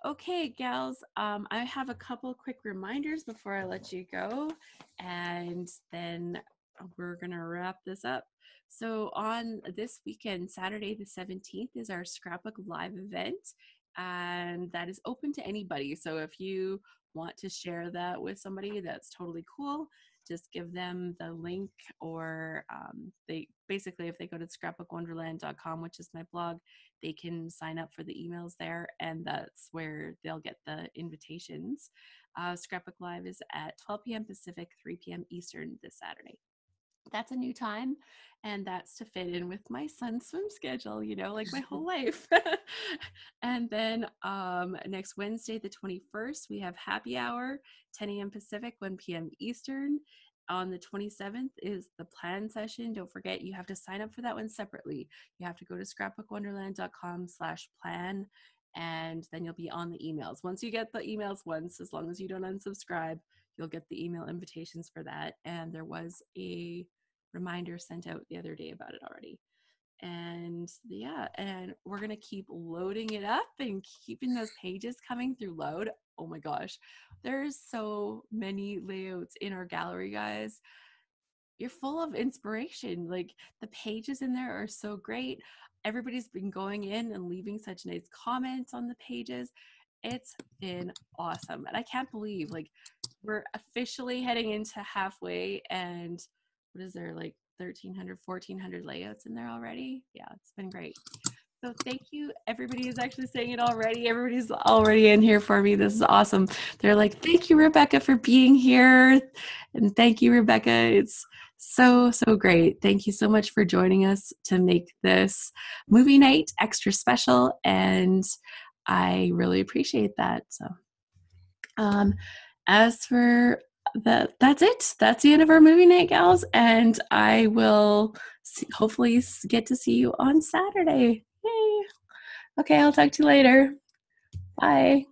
Okay, gals, I have a couple quick reminders before I let you go, and then we're going to wrap this up. So on this weekend, Saturday the 17th is our Scrapbook Live event, and that is open to anybody. So if you want to share that with somebody, that's totally cool. Just give them the link, or they basically, if they go to scrapbookwonderland.com, which is my blog, they can sign up for the emails there, and that's where they'll get the invitations. Scrapbook Live is at 12 p.m. Pacific, 3 p.m. Eastern this Saturday. That's a new time, and that's to fit in with my son's swim schedule, like my whole life. And then next Wednesday, the 21st, we have happy hour, 10 a.m. Pacific, 1 p.m. Eastern. On the 27th is the plan session. Don't forget, you have to sign up for that one separately. You have to go to scrapbookwonderland.com/plan, and then you'll be on the emails. Once you get the emails once, as long as you don't unsubscribe, you'll get the email invitations for that. And there was a reminder sent out the other day about it already. And yeah, and we're going to keep loading it up and keeping those pages coming through load. Oh my gosh, there's so many layouts in our gallery, guys. You're full of inspiration. Like the pages in there are so great. Everybody's been going in and leaving such nice comments on the pages. It's been awesome. And I can't believe like we're officially heading into halfway, and what is there, like 1,300, 1,400 layouts in there already? Yeah, it's been great. So thank you. Everybody is actually saying it already. Everybody's already in here for me. This is awesome. They're like, thank you, Rebecca, for being here. And thank you, Rebecca. It's so, so great. Thank you so much for joining us to make this movie night extra special. And I really appreciate that. So as for that's it. That's the end of our movie night, gals. And I will hopefully get to see you on Saturday. Yay. Okay, I'll talk to you later. Bye.